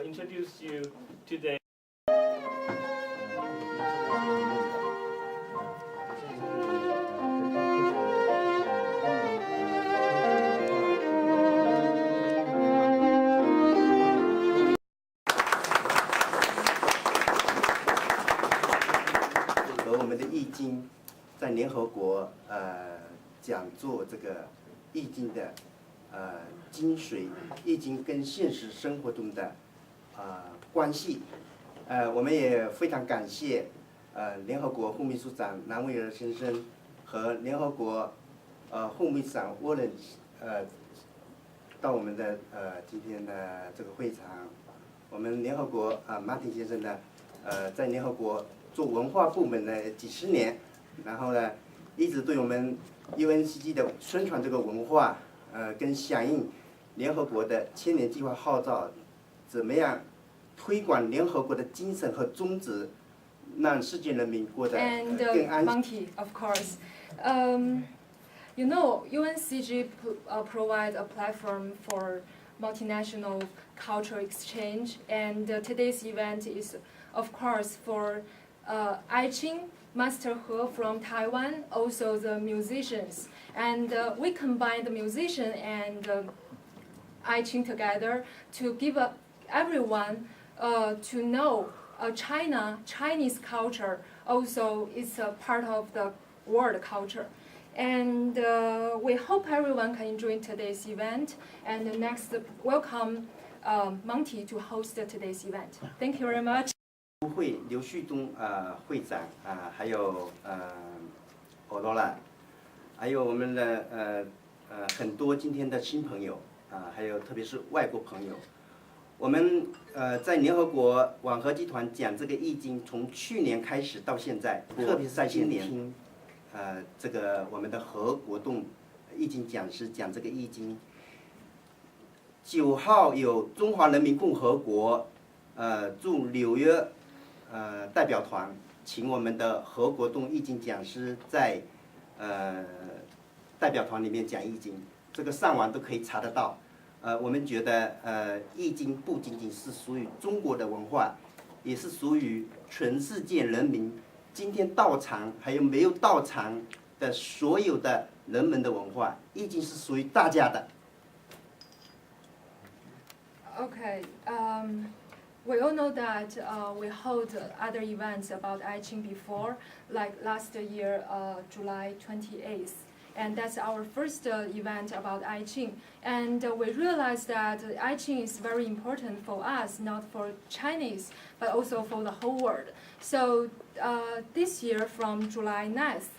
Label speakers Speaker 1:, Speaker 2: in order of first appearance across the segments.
Speaker 1: introduce you today.
Speaker 2: 易经在联合国讲座这个易经的精髓，易经跟现实生活中的关系，我们也非常感谢联合国副秘书长南威哲先生和联合国副秘书长沃伦到我们的今天的这个会场。我们联合国马丁先生呢在联合国做文化部门的几十年，然后呢，一直对我们 UNCG 的宣传这个文化，跟响应联合国的千年计划号召，怎么样推广联合国的精神和宗旨，让世界人民过得更安。
Speaker 3: Monkey, of course. You know, UNCG provide a platform for multinational cultural exchange, and today's event is, of course, for Aiqing, Master He from Taiwan, also the musicians. And we combine the musician and Aiqing together to give everyone to know Chinese culture also is a part of the world culture. And we hope everyone can enjoy today's event. And next, welcome Monty to host today's event. Thank you very much.
Speaker 2: 会刘旭东会长还有Aurora， 还有我们的很多今天的新朋友还有特别是外国朋友，我们在联合国网合集团讲这个易经，从去年开始到现在，特别是在今年听这个我们的何国栋易经讲师讲这个易经。9号有中华人民共和国驻纽约代表团请我们的何国栋易经讲师在代表团里面讲易经，这个上网都可以查得到。我们觉得易经不仅仅是属于中国的文化，也是属于全世界人民今天到场还有没有到场的所有的人们的文化，易经是属于大家的。
Speaker 3: Okay. We all know that we hold other events about Aiqing before, like last year, July 28th. And that's our first event about Aiqing. And we realized that Aiqing is very important for us, not for Chinese, but also for the whole world. So this year, from July 9th,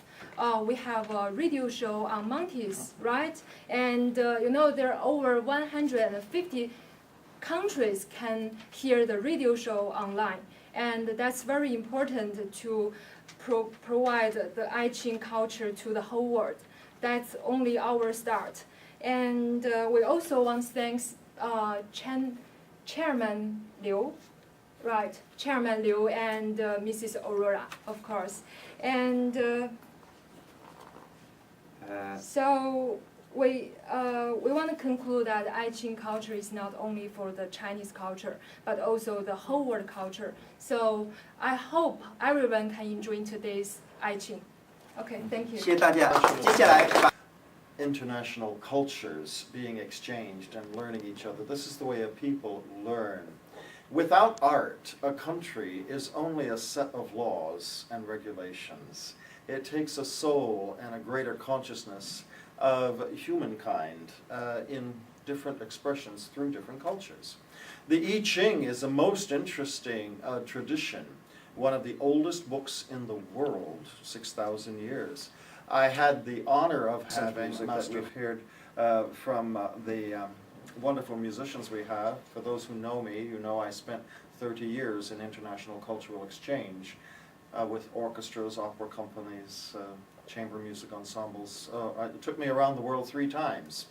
Speaker 3: we have a radio show on monkeys, right? And you know, there are over 150 countries can hear the radio show online, and that's very important to provide the Aiqing culture to the whole world. That's only our start. And we also want to thank Chairman Liu, right? Chairman Liu and Mrs. Aurora, of course. And so we want to conclude that Aiqing culture is not only for the Chinese culture, but also the whole world culture. So I hope everyone can enjoy today's Aiqing. Okay, thank you.
Speaker 2: 谢谢大家。接下来把
Speaker 4: international cultures being exchanged and learning each other. This is the way a people learn. Without art, a country is only a set of laws and regulations. It takes a soul and a greater consciousness of humankind in different expressions through different cultures. The I Ching is a most interesting tradition, one of the oldest books in the world, 6,000 years. I had the honor of having Master heard from the wonderful musicians we have. For those who know me, you know I spent 30 years in international cultural exchange with orchestras, opera companies, chamber music ensembles. It took me around the world 3 times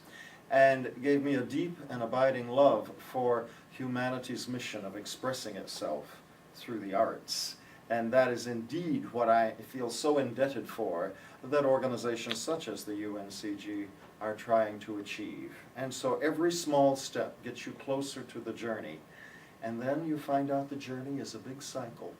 Speaker 4: and gave me a deep and abiding love for humanity's mission of expressing itself through the arts. And that is indeed what I feel so indebted for, that organizations such as the UNCG are trying to achieve. And so every small step gets you closer to the journey. And then you find out the journey is a big cycle.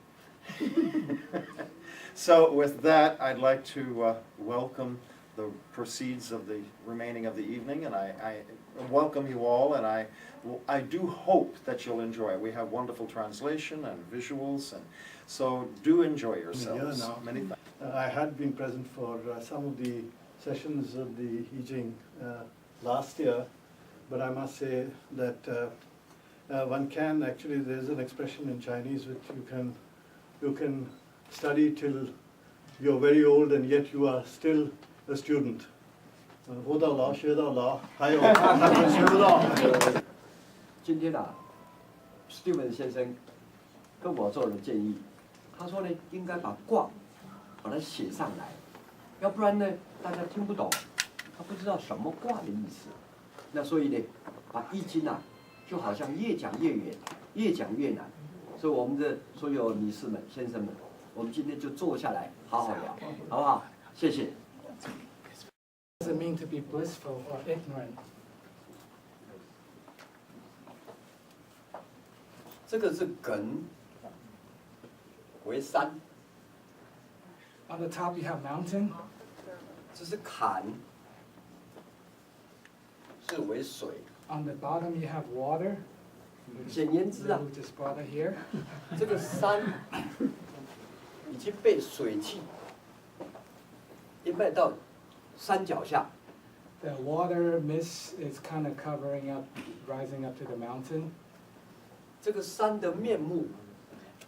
Speaker 4: So with that, I'd like to welcome the proceeds of the remaining of the evening, and I welcome you all, and I do hope that you'll enjoy it. We have wonderful translation and visuals, and so do enjoy yourselves.
Speaker 5: Yeah, no.
Speaker 4: Many thanks.
Speaker 5: I had been present for some of the sessions of the I Ching last year, but I must say that one can actually, there's an expression in Chinese which you can study till you're very old and yet you are still a student. 活到老学到老，还有学不到。
Speaker 6: 今天啊 ，Steven 先生跟我做了建议，他说呢，应该把卦把它写上来，要不然呢，大家听不懂，他不知道什么卦的意思。那所以呢，把易经啊，就好像越讲越远，越讲越难。所以我们的所有女士们、先生们，我们今天就坐下来好好聊，好不好？谢谢。
Speaker 7: What does it mean to be blissful or ignorant?
Speaker 6: 这个是艮为山，
Speaker 7: On the top you have mountain.
Speaker 6: 这是坎，是为水。
Speaker 7: On the bottom you have water.
Speaker 6: 简言之啊，
Speaker 7: This water here.
Speaker 6: 这个山已经被水汽淹没到山脚下。
Speaker 7: The water mist is kind of covering up, rising up to the mountain.
Speaker 6: 这个山的面目，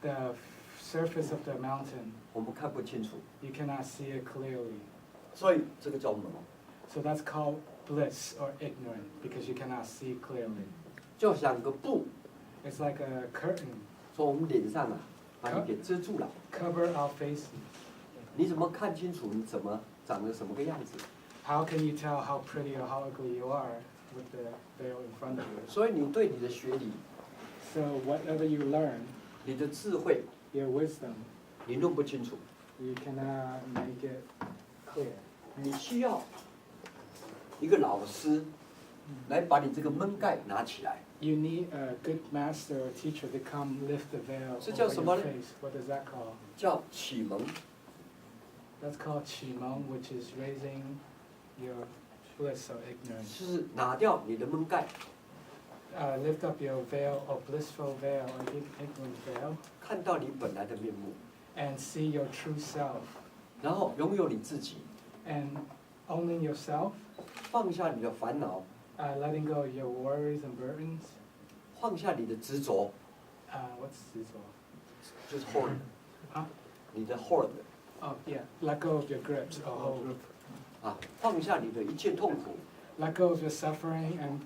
Speaker 7: The surface of the mountain,
Speaker 6: 我们看不清楚，
Speaker 7: you cannot see it clearly.
Speaker 6: 所以这个叫蒙，
Speaker 7: So that's called bliss or ignorant because you cannot see clearly.
Speaker 6: 就像个布，
Speaker 7: It's like a curtain,
Speaker 6: 从我们脸上啊，把你给遮住了。
Speaker 7: cover our face.
Speaker 6: 你怎么看清楚你怎么长得什么个样子？
Speaker 7: How can you tell how pretty or how ugly you are with the veil in front of you?
Speaker 6: 所以你对你的学理、
Speaker 7: So whatever you learn,
Speaker 6: 你的智慧，
Speaker 7: your wisdom,
Speaker 6: 你弄不清楚，
Speaker 7: you cannot make it clear.
Speaker 6: 你需要一个老师来把你这个闷盖拿起来。
Speaker 7: You need a good master or teacher to come lift the veil
Speaker 6: 这叫
Speaker 7: over
Speaker 6: 什么
Speaker 7: your
Speaker 6: 呢？
Speaker 7: face. What does that call?
Speaker 6: 叫启蒙，
Speaker 7: That's called qimeng, which is raising your bliss or ignorance.
Speaker 6: 是拿掉你的闷盖，
Speaker 7: Lift up your veil or blissful veil or ignorant veil
Speaker 6: 看到你本来的面目，
Speaker 7: and see your true self
Speaker 6: 然后拥有你自己，
Speaker 7: and owning yourself,
Speaker 6: 放下你的烦恼，
Speaker 7: letting go of your worries and burdens.
Speaker 6: 放下你的执着，
Speaker 7: What's this one?
Speaker 6: 就是 hold，
Speaker 7: Huh?
Speaker 6: 你的 hold
Speaker 7: Oh, yeah. Let go of your grips or hold.
Speaker 6: 啊，放下你的一切痛苦，
Speaker 7: Let go of your suffering and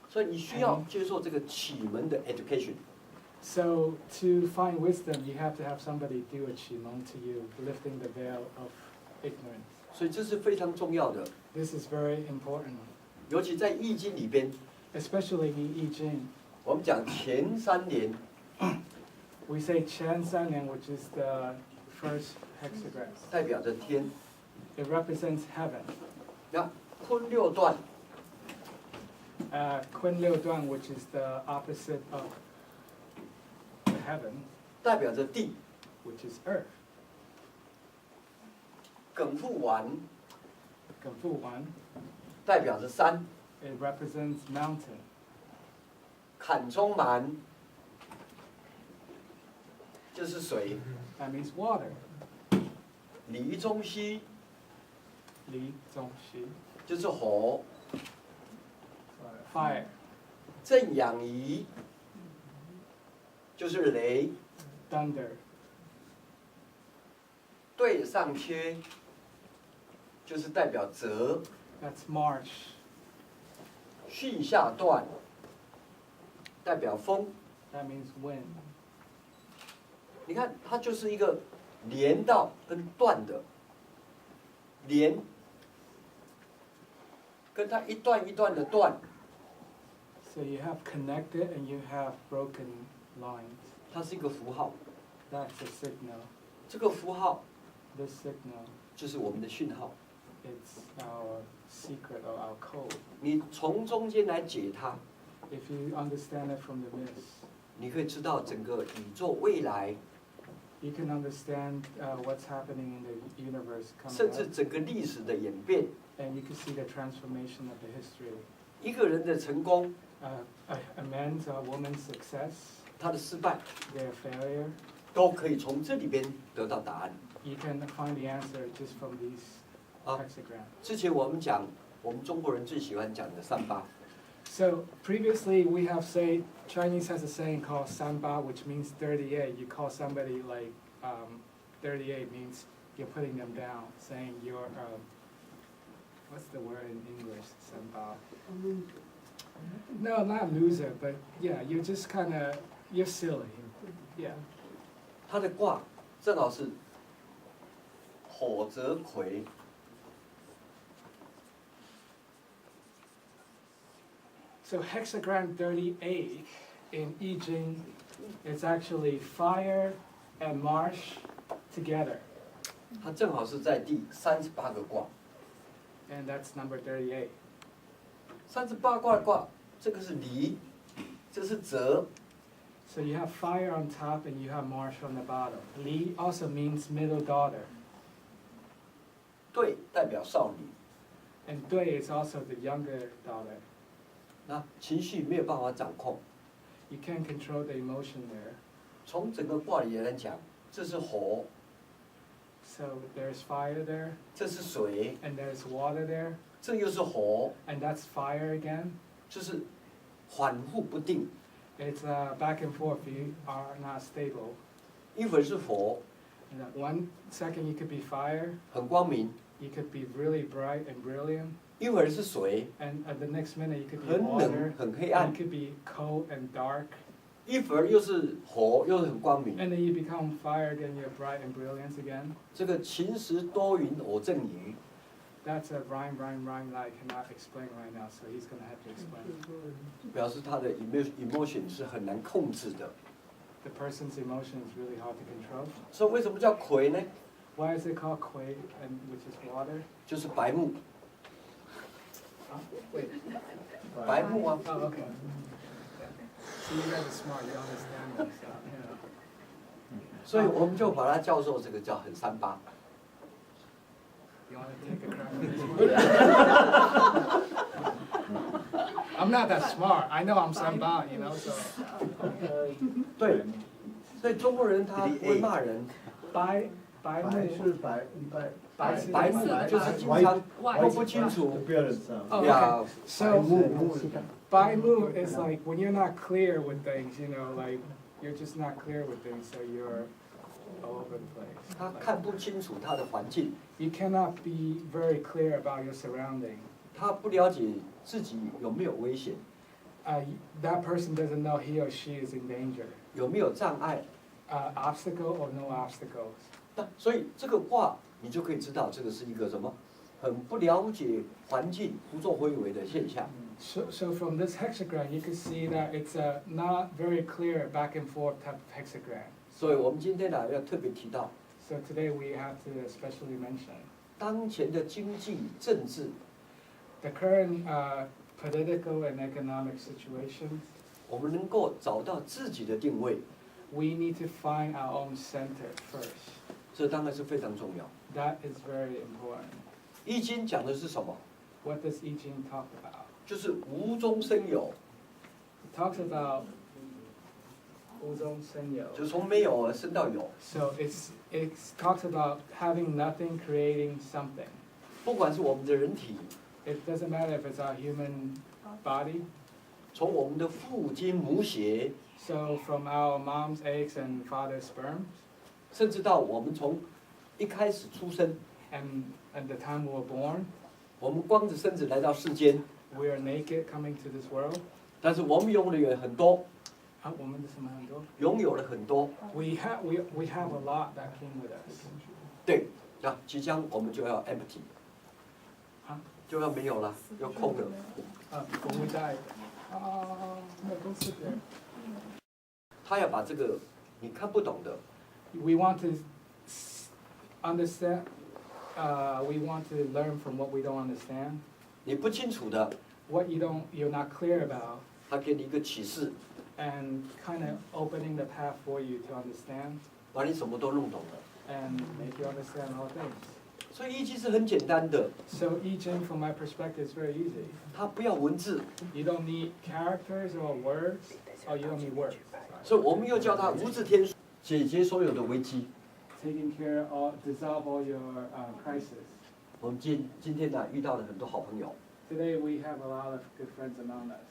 Speaker 6: 所以你需要接受这个启蒙的 education。
Speaker 7: so to find wisdom, you have to have somebody do a qimeng to you, lifting the veil of ignorance.
Speaker 6: 所以这是非常重要的，
Speaker 7: This is very important,
Speaker 6: 尤其在易经里边，
Speaker 7: especially in I Ching.
Speaker 6: 我们讲前3年
Speaker 7: We say Chen Sanyan, which is the first hexagram.
Speaker 6: 代表着天，
Speaker 7: It represents heaven.
Speaker 6: 那坤6段
Speaker 7: Kun Liu Duan, which is the opposite of the heaven,
Speaker 6: 代表着地，
Speaker 7: which is earth.
Speaker 6: 艮复完
Speaker 7: Genfu Wan,
Speaker 6: 代表着山，
Speaker 7: it represents mountain.
Speaker 6: 坎中蛮就是水，
Speaker 7: That means water.
Speaker 6: 离中西
Speaker 7: Li Zhongxi,
Speaker 6: 就是火，
Speaker 7: fire.
Speaker 6: 正阳仪就是雷，
Speaker 7: Thunder.
Speaker 6: 对上缺就是代表泽，
Speaker 7: That's March.
Speaker 6: 巽下断代表风。
Speaker 7: That means wind.
Speaker 6: 你看，它就是一个连到跟断的，连跟它一段一段的断，
Speaker 7: So you have connected and you have broken lines.
Speaker 6: 它是一个符号。
Speaker 7: That's a signal.
Speaker 6: 这个符号
Speaker 7: This signal,
Speaker 6: 就是我们的讯号，
Speaker 7: it's our secret or our code.
Speaker 6: 你从中间来解它，
Speaker 7: if you understand it from the myths,
Speaker 6: 你可以知道整个宇宙未来，
Speaker 7: you can understand what's happening in the universe
Speaker 6: 甚
Speaker 7: coming
Speaker 6: 至
Speaker 7: up,
Speaker 6: 整个历史的演变。
Speaker 7: and you can see the transformation of the history.
Speaker 6: 一个人的成功，
Speaker 7: A man's or woman's success,
Speaker 6: 他的失败，
Speaker 7: their failure,
Speaker 6: 都可以从这里边得到答案。
Speaker 7: you can find the answer just from these
Speaker 6: Ah.
Speaker 7: hexagrams.
Speaker 6: 之前我们讲，我们中国人最喜欢讲的38，
Speaker 7: So previously we have say Chinese has a saying called sanba, which means 38. You call somebody like 38 means you're putting them down, saying you're what's the word in English? Sanba. No, not loser, but yeah, you're just kind of you're silly. Yeah.
Speaker 6: 他的卦正好是火泽葵。
Speaker 7: So hexagram 38 in I Ching, it's actually fire and marsh together,
Speaker 6: 它正好是在第38个卦。
Speaker 7: and that's number 38.
Speaker 6: 38卦的卦，这个是离，这是泽，
Speaker 7: So you have fire on top and you have marsh on the bottom. Li also means middle daughter,
Speaker 6: 对代表少女。
Speaker 7: and Dui is also the younger daughter.
Speaker 6: 那情绪没有办法掌控。
Speaker 7: You can't control the emotion there.
Speaker 6: 从整个卦里来讲，这是火，
Speaker 7: So there's fire there,
Speaker 6: 这是水，
Speaker 7: and there's water there,
Speaker 6: 这又是火，
Speaker 7: and that's fire again.
Speaker 6: 就是反复不定。
Speaker 7: It's back and forth. You are not stable.
Speaker 6: 一会儿是火，
Speaker 7: And that 1 second you could be fire,
Speaker 6: 很光明；
Speaker 7: you could be really bright and brilliant,
Speaker 6: 一会儿是水，
Speaker 7: and at the next minute you could be
Speaker 6: 很
Speaker 7: water,
Speaker 6: 冷、很黑
Speaker 7: and
Speaker 6: 暗；
Speaker 7: you could be cold and dark,
Speaker 6: 一会儿又是火，又很光明。
Speaker 7: and then you become fire again. You're bright and brilliant again.
Speaker 6: 这个晴时多云偶阵雨，
Speaker 7: That's a rhyme that I cannot explain right now, so he's gonna have to explain.
Speaker 6: 表示他的 emotion 是很难控制的。
Speaker 7: The person's emotion is really hard to control.
Speaker 6: 所以为什么叫葵呢？
Speaker 7: Why is it called Kui, and which is water?
Speaker 6: 就是白木，
Speaker 7: Wait.
Speaker 6: 白木啊。
Speaker 7: Oh, okay. So you guys are smart. You understand this, you know.
Speaker 6: 所以我们就把它叫做这个叫很38。
Speaker 7: You want to take a crack at this one? I'm not that smart. I know I'm Samba, you know, so.
Speaker 6: 对，所以中国人他不会骂人，
Speaker 7: 白木
Speaker 5: 是白
Speaker 6: 白木就是经常弄不清楚
Speaker 7: Oh,
Speaker 6: 呀
Speaker 7: okay. So, by moon is like when you're not clear with things, you know, like you're just not clear with things, so you're all over the place.
Speaker 6: 他
Speaker 7: Like,
Speaker 6: 看不清楚他的环境，
Speaker 7: you cannot be very clear about your surrounding.
Speaker 6: 他不了解自己有没有危险，
Speaker 7: That person doesn't know he or she is in danger.
Speaker 6: 有没有障碍。
Speaker 7: Obstacle or no obstacles.
Speaker 6: 那所以这个卦你就可以知道，这个是一个什么很不了解环境、胡作非为的现象。
Speaker 7: So from this hexagram, you can see that it's a not very clear back and forth type of hexagram.
Speaker 6: 所以我们今天呢要特别提到，
Speaker 7: So today we have to especially mention
Speaker 6: 当前的经济、政治，
Speaker 7: the current political and economic situations.
Speaker 6: 我们能够找到自己的定位，
Speaker 7: We need to find our own center first.
Speaker 6: 这当然是非常重要。
Speaker 7: That is very important.
Speaker 6: 易经讲的是什么？
Speaker 7: What does I Ching talk about?
Speaker 6: 就是无中生有，
Speaker 7: It talks about 无中生有.
Speaker 6: 就从没有而生到有。
Speaker 7: So it talks about having nothing, creating something.
Speaker 6: 不管是我们的人体，
Speaker 7: It doesn't matter if it's our human body.
Speaker 6: 从我们的父精母血，
Speaker 7: So from our mom's eggs and father's sperms,
Speaker 6: 甚至到我们从一开始出生，
Speaker 7: and at the time we were born,
Speaker 6: 我们光着身子来到世间，
Speaker 7: we are naked coming to this world.
Speaker 6: 但是我们拥有很多，
Speaker 7: 我们的什么很多？
Speaker 6: 拥有了很多。
Speaker 7: We have a lot that came with us.
Speaker 6: 对，那即将我们就要 empty，
Speaker 7: 啊
Speaker 6: 就要没有了，要空了。
Speaker 7: When we die. No, don't sit there.
Speaker 6: 他要把这个你看不懂的，
Speaker 7: We want to understand. We want to learn from what we don't understand.
Speaker 6: 你不清楚的，
Speaker 7: What you're not clear about.
Speaker 6: 他给你一个启示，
Speaker 7: and kind of opening the path for you to understand
Speaker 6: 把你什么都弄懂了。
Speaker 7: and make you understand all things.
Speaker 6: 所以易经是很简单的，
Speaker 7: So I Ching, from my perspective, is very easy.
Speaker 6: 它不要文字，
Speaker 7: You don't need characters or words. Oh, you don't need words.
Speaker 6: 所以我们又叫它无字天书，解决所有的危机。
Speaker 7: Taking care of, dissolve all your crisis.
Speaker 6: 我们今天呢遇到了很多好朋友，
Speaker 7: Today we have a lot of good friends among us.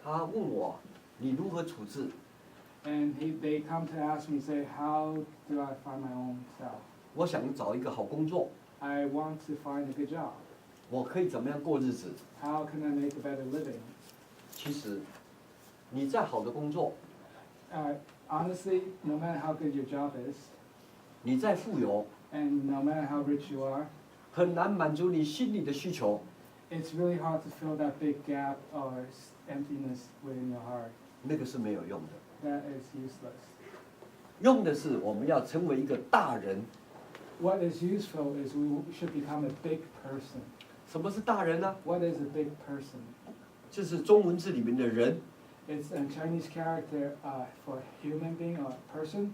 Speaker 6: 他问我你如何处置？
Speaker 7: And they come to ask me, say, how do I find my own self?
Speaker 6: 我想找一个好工作，
Speaker 7: I want to find a good job.
Speaker 6: 我可以怎么样过日子？
Speaker 7: How can I make a better living?
Speaker 6: 其实，你再好的工作，
Speaker 7: Honestly, no matter how good your job is,
Speaker 6: 你再富有，
Speaker 7: and no matter how rich you are,
Speaker 6: 很难满足你心里的需求。
Speaker 7: it's really hard to fill that big gap or emptiness within your heart.
Speaker 6: 那个是没有用的，
Speaker 7: That is useless.
Speaker 6: 用的是我们要成为一个大人。
Speaker 7: What is useful is we should become a big person.
Speaker 6: 什么是大人呢？
Speaker 7: What is a big person?
Speaker 6: 就是中文字里面的人。
Speaker 7: It's a Chinese character for human being or person.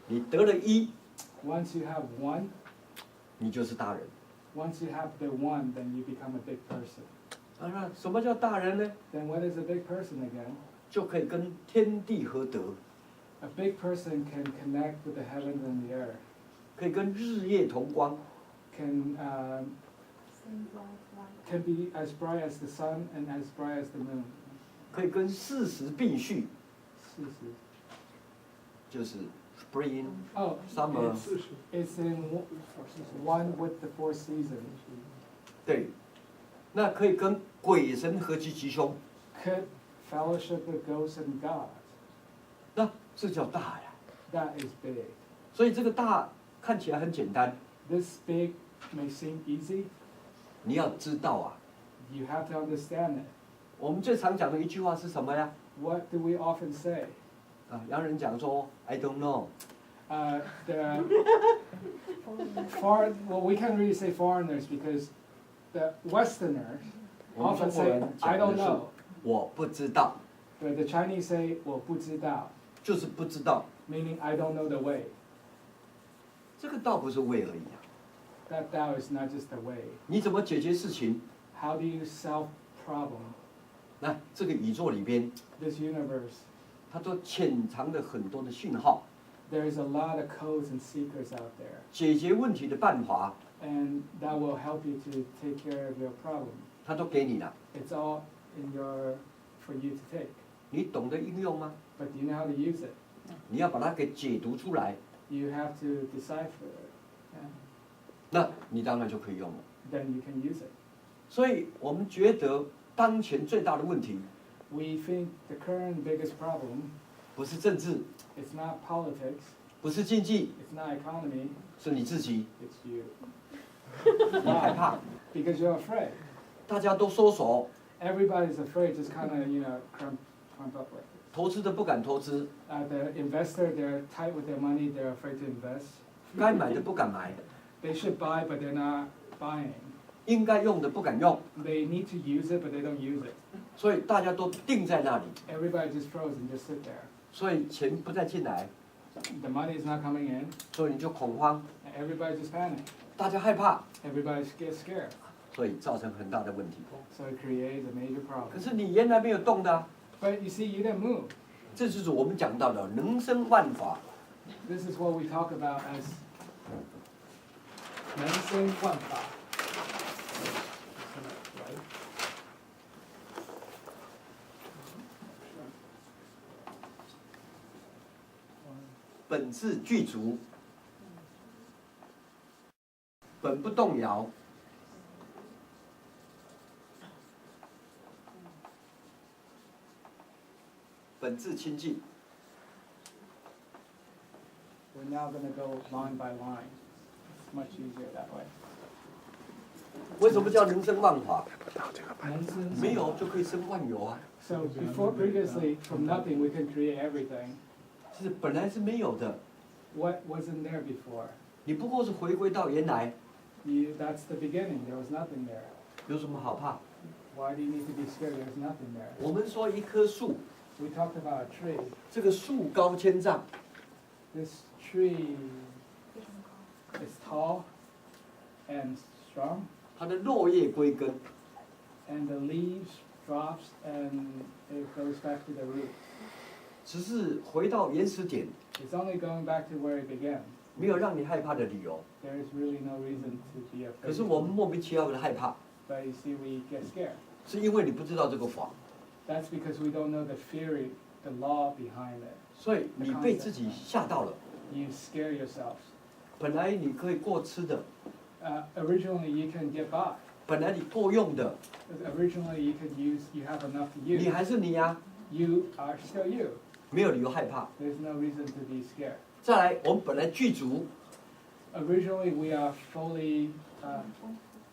Speaker 6: 你得了一，
Speaker 7: Once you have one,
Speaker 6: 你就是大人。
Speaker 7: once you have the one, then you become a big person.
Speaker 6: 当然，什么叫大人呢？
Speaker 7: Then what is a big person again?
Speaker 6: 就可以跟天地合德，
Speaker 7: A big person can connect with the heavens and the earth,
Speaker 6: 可以跟日夜同光，
Speaker 7: can be as bright as the sun and as bright as the moon.
Speaker 6: 可以跟四时并序， 就是 spring、
Speaker 7: Oh,
Speaker 6: summer。
Speaker 7: it's in one with the four seasons.
Speaker 6: 对，那可以跟鬼神合其吉凶，
Speaker 7: Could fellowship with ghosts and gods.
Speaker 6: 那这叫大呀。
Speaker 7: That is big.
Speaker 6: 所以这个大看起来很简单，
Speaker 7: This big may seem easy.
Speaker 6: 你要知道啊。
Speaker 7: You have to understand it.
Speaker 6: 我们最常讲的一句话是什么呀？
Speaker 7: What do we often say?
Speaker 6: 洋人讲说 I don't know，
Speaker 7: The well, we can't really say foreigners because the Westerners
Speaker 6: 我们中
Speaker 7: often
Speaker 6: 国
Speaker 7: say
Speaker 6: 人
Speaker 7: I
Speaker 6: 讲
Speaker 7: don't
Speaker 6: 的是
Speaker 7: know.
Speaker 6: 我不知道，
Speaker 7: But the Chinese say 我不知道,
Speaker 6: 就是不知道，
Speaker 7: meaning I don't know the way.
Speaker 6: 这个倒不是为而已啊。
Speaker 7: That Tao is not just the way.
Speaker 6: 你怎么解决事情？
Speaker 7: How do you solve problem?
Speaker 6: 那这个宇宙里边，
Speaker 7: This universe,
Speaker 6: 它都潜藏了很多的讯号，
Speaker 7: there is a lot of codes and secrets out there.
Speaker 6: 解决问题的办法，
Speaker 7: And that will help you to take care of your problem.
Speaker 6: 它都给你了。
Speaker 7: It's all for you to take.
Speaker 6: 你懂得应用吗？
Speaker 7: But do you know how to use it?
Speaker 6: 你要把它给解读出来，
Speaker 7: You have to decipher it. Yeah.
Speaker 6: 那你当然就可以用了。
Speaker 7: Then you can use it.
Speaker 6: 所以我们觉得当前最大的问题
Speaker 7: We think the current biggest problem
Speaker 6: 不是政治，
Speaker 7: is not politics,
Speaker 6: 不是经济，
Speaker 7: it's not economy,
Speaker 6: 是你自己。
Speaker 7: it's you.
Speaker 6: 你害怕，
Speaker 7: Because you're afraid.
Speaker 6: 大家都缩手，
Speaker 7: Everybody's afraid, just kind of, crump up like this.
Speaker 6: 投资的不敢投资，
Speaker 7: The investor, they're tight with their money, they're afraid to invest.
Speaker 6: 该买的不敢买，
Speaker 7: They should buy, but they're not buying.
Speaker 6: 应该用的不敢用，
Speaker 7: They need to use it, but they don't use it.
Speaker 6: 所以大家都定在那里，
Speaker 7: Everybody just froze and just sit there.
Speaker 6: 所以钱不再进来，
Speaker 7: The money is not coming in,
Speaker 6: 所以你就恐慌，
Speaker 7: and everybody just panic.
Speaker 6: 大家害怕，
Speaker 7: Everybody gets scared.
Speaker 6: 所以造成很大的问题。
Speaker 7: So it creates a major
Speaker 6: 可
Speaker 7: problem.
Speaker 6: 是你原来没有动的啊，
Speaker 7: But you see, you didn't move.
Speaker 6: 这就是我们讲到的能生万法。
Speaker 7: This is what we talk about as 人生万法. Right?
Speaker 6: 本自具足，本不动摇。本自清净。
Speaker 7: We're now going to go line by line. It's much easier that way.
Speaker 6: 为什么叫能生万法？
Speaker 7: 人生
Speaker 6: 没有就可以生万有啊！
Speaker 7: So previously, from nothing, we could create everything.
Speaker 6: 是本来是没有的，
Speaker 7: What wasn't there before?
Speaker 6: 你不过是回归到原来，
Speaker 7: That's the beginning. There was nothing there.
Speaker 6: 有什么好怕？
Speaker 7: Why do you need to be scared? There's nothing there.
Speaker 6: 我们说一棵树，
Speaker 7: We talked about a tree.
Speaker 6: 这个树高千丈，
Speaker 7: This tree is tall and strong,
Speaker 6: 它的落叶归根，
Speaker 7: and the leaves drops and it goes back to the root.
Speaker 6: 只是回到原始点，
Speaker 7: It's only going back to where it began.
Speaker 6: 没有让你害怕的理由。
Speaker 7: There is really no reason to be
Speaker 6: 可
Speaker 7: afraid.
Speaker 6: 是我们莫名其妙的害怕，
Speaker 7: But you see, we get scared.
Speaker 6: 是因为你不知道这个法，
Speaker 7: That's because we don't know the theory, the law behind it.
Speaker 6: 所以你被自己吓到了。
Speaker 7: You scare yourself.
Speaker 6: 本来你可以过吃的，
Speaker 7: Originally, you can get by.
Speaker 6: 本来你够用的，
Speaker 7: Originally, you have enough to
Speaker 6: 你
Speaker 7: use.
Speaker 6: 还是你呀、
Speaker 7: You are still you.
Speaker 6: 没有理由害怕。
Speaker 7: There's no reason to be scared.
Speaker 6: 再来，我们本来具足，
Speaker 7: Originally, we are fully,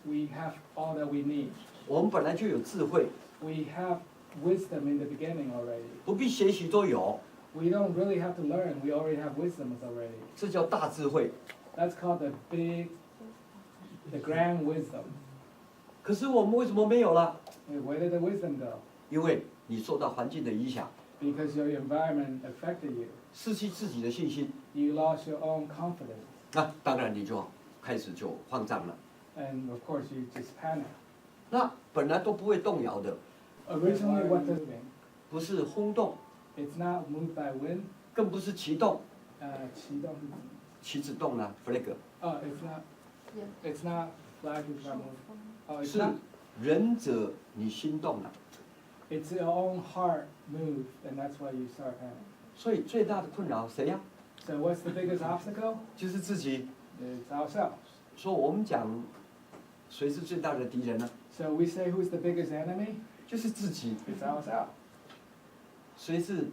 Speaker 7: we have all that we need.
Speaker 6: 我们本来就有智慧，
Speaker 7: We have wisdom in the beginning already.
Speaker 6: 不必学习都有，
Speaker 7: We don't really have to learn. We already have wisdom already.
Speaker 6: 这叫大智慧。
Speaker 7: That's called the grand wisdom.
Speaker 6: 可是我们为什么没有了？
Speaker 7: Where did the wisdom go?
Speaker 6: 因为你受到环境的影响，
Speaker 7: Because your environment affected you.
Speaker 6: 失去自己的信心，
Speaker 7: You lost your own confidence.
Speaker 6: 那当然你就开始就慌张了。
Speaker 7: And of course, you just panic.
Speaker 6: 那本来都不会动摇的，
Speaker 7: Originally, what does it mean?
Speaker 6: 不是轰动，
Speaker 7: It's not moved by wind.
Speaker 6: 更不是启动，
Speaker 7: 启动.
Speaker 6: 旗子动了 flag，
Speaker 7: Oh, it's not. It's not flag is not moved. Oh, it's
Speaker 6: 是
Speaker 7: not.
Speaker 6: 仁者你心动了。
Speaker 7: It's your own heart moved, and that's why you start panicking.
Speaker 6: 所以最大的困扰谁呀、
Speaker 7: So what's the biggest obstacle?
Speaker 6: 就是自己。
Speaker 7: It's ourselves.
Speaker 6: 说我们讲谁是最大的敌人呢？
Speaker 7: So we say who's the biggest enemy?
Speaker 6: 就是自己。
Speaker 7: It's ourselves.
Speaker 6: 谁是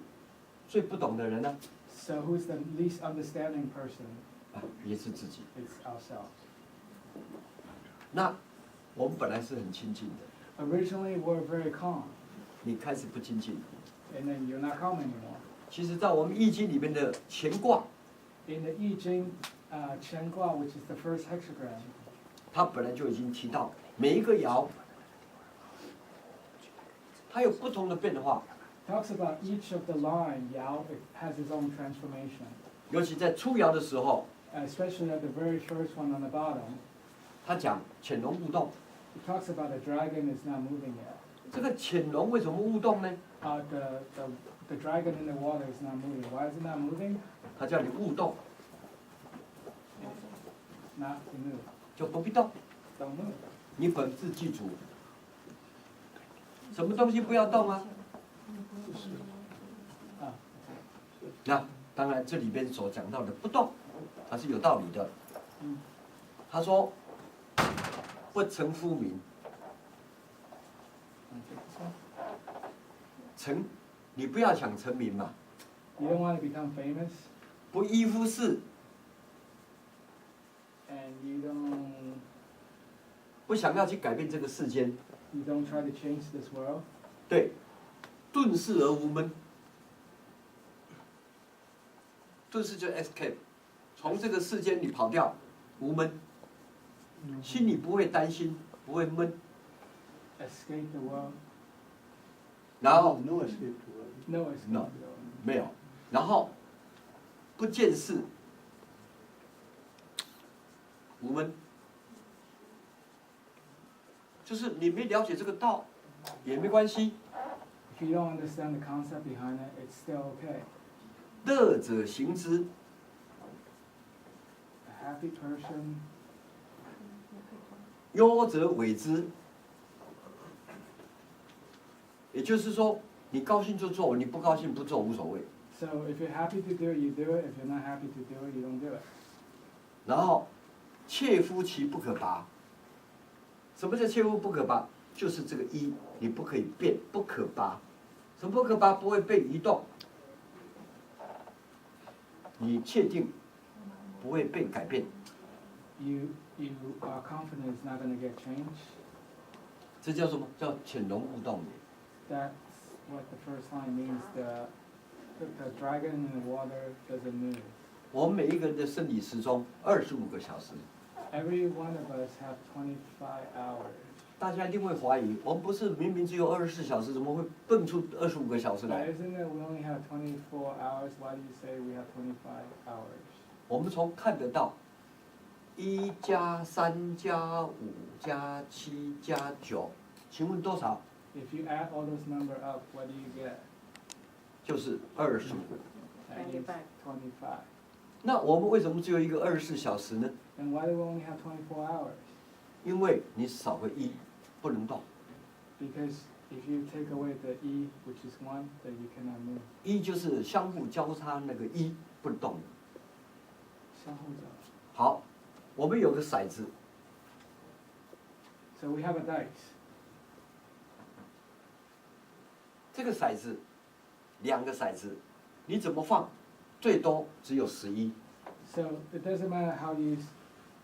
Speaker 6: 最不懂的人呢？
Speaker 7: So who's the least understanding person?
Speaker 6: 啊，也是自己。
Speaker 7: It's ourselves.
Speaker 6: 那我们本来是很亲近的，
Speaker 7: Originally, we're very calm,
Speaker 6: 你开始不亲近。
Speaker 7: and then you're not calm anymore.
Speaker 6: 其实，在我们易经里面的乾卦，
Speaker 7: In the I Ching, Chen Gua, which is the first hexagram,
Speaker 6: 它本来就已经提到每一个爻，它有不同的变化，
Speaker 7: talks about each of the line, Yao, it has its own transformation.
Speaker 6: 尤其在初爻的时候，
Speaker 7: Especially at the very first one on the bottom,
Speaker 6: 它讲潜龙勿动。
Speaker 7: it talks about the dragon is not moving yet.
Speaker 6: 这个潜龙为什么勿动呢？
Speaker 7: The dragon in the water is not moving. Why is it not moving?
Speaker 6: 它叫你勿动，
Speaker 7: Not to move.
Speaker 6: 就不必动。
Speaker 7: Don't move.
Speaker 6: 你本质记住，什么东西不要动啊？
Speaker 7: Ah,
Speaker 6: 那当然，这里边所讲到的不动，它是有道理的。他说，不成夫名， 成，你不要想成名嘛。
Speaker 7: You don't want to become famous,
Speaker 6: 不依夫事，
Speaker 7: and you don't
Speaker 6: 不想要去改变这个世间，
Speaker 7: try to change this world.
Speaker 6: 对，遁世而无闷。遁世就 escape， 从这个世间里跑掉，无闷，心里不会担心，不会闷，
Speaker 7: Escape the world.
Speaker 6: 然后
Speaker 5: No escape to world.
Speaker 7: No escape.
Speaker 6: No. 没有，然后不见事，无闷，就是你没了解这个道，也没关系。
Speaker 7: If you don't understand the concept behind it, it's still okay.
Speaker 6: 乐者行之，
Speaker 7: A happy person,
Speaker 6: 忧者违之。也就是说，你高兴就做，你不高兴不做无所谓。
Speaker 7: so if you're happy to do it, you do it. If you're not happy to do it, you don't do it.
Speaker 6: 然后，切夫其不可拔。什么叫切夫不可拔？就是这个一，你不可以变，不可拔。什么不可拔？不会被移动。你确定不会被改变，
Speaker 7: You are confident it's not going to get changed.
Speaker 6: 这叫什么？叫潜龙勿动也。
Speaker 7: That's what the first line means. The dragon in the water doesn't move.
Speaker 6: 我们每一个人的生理时钟25个小时，
Speaker 7: Every one of us have 25 hours.
Speaker 6: 大家一定会怀疑，我们不是明明只有24小时，怎么会蹦出25个小时
Speaker 7: But
Speaker 6: 来？
Speaker 7: isn't it we only have 24 hours? Why do you say we have 25 hours?
Speaker 6: 我们从看得到，1加3加5加7加9，请问多少？
Speaker 7: If you add all those number up, what do you get?
Speaker 6: 就是25。
Speaker 7: That is 25.
Speaker 6: 那我们为什么只有一个24小时呢？
Speaker 7: And why do we only have 24 hours?
Speaker 6: 因为你少个1，不能动。
Speaker 7: Because if you take away the e, which is 1, then you cannot move.
Speaker 6: 1就是相互交叉那个1，不能动的。
Speaker 7: 相互角。
Speaker 6: 好，我们有个骰子，
Speaker 7: So we have a dice.
Speaker 6: 这个骰子，2个骰子，你怎么放，最多只有11。
Speaker 7: So it doesn't matter how you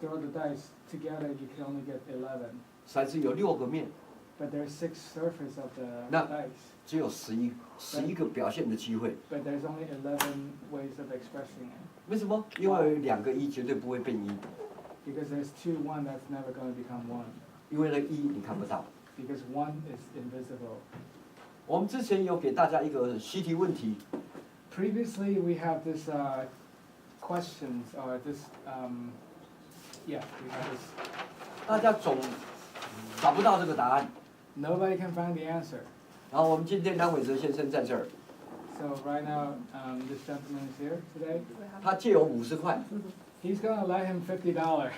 Speaker 7: throw the dice together, you can only get 11.
Speaker 6: 骰子有6个面，
Speaker 7: But there's 6 surfaces of the
Speaker 6: No.
Speaker 7: dice.
Speaker 6: 只有11个表现的机会。
Speaker 7: But there's only 11 ways of expressing it.
Speaker 6: 为什么？因为2个1绝对不会变1，
Speaker 7: Because there's 2, 1 that's never going to become 1.
Speaker 6: 因为那个1你看不到。
Speaker 7: Because 1 is invisible.
Speaker 6: 我们之前有给大家一个习题问题，
Speaker 7: Previously, we have this questions or this, yeah, we have this.
Speaker 6: 大家总找不到这个答案。
Speaker 7: Nobody can find the answer.
Speaker 6: 然后我们今天南伟哲先生在这儿，
Speaker 7: So right now, this gentleman is here today.
Speaker 6: 他借我50块，
Speaker 7: He's gonna let him $50.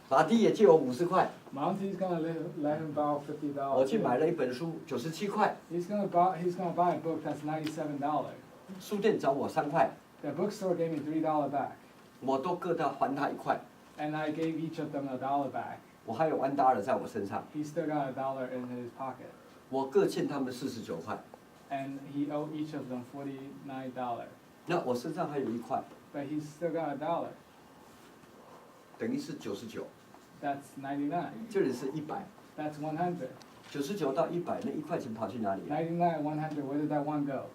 Speaker 6: 马蒂也借我50块，
Speaker 7: Monty's gonna let him borrow $50.
Speaker 6: 我去买了一本书，97块，
Speaker 7: He's gonna buy a book that's $97.
Speaker 6: 书店找我3块，
Speaker 7: The bookstore gave me $3 back,
Speaker 6: 我都各还他1块，
Speaker 7: and I gave each of them $1 back.
Speaker 6: 我还有$1在我身上，
Speaker 7: He still got $1 in his pocket,
Speaker 6: 我各欠他们49块，
Speaker 7: and he owed each of them $49.
Speaker 6: 那我身上还有1块，
Speaker 7: But he still got $1.
Speaker 6: 等于是99，
Speaker 7: That's 99.
Speaker 6: 这里是100，
Speaker 7: That's 100.
Speaker 6: 99到100那1块钱跑去哪里了？
Speaker 7: 99, 100. Where did that one go?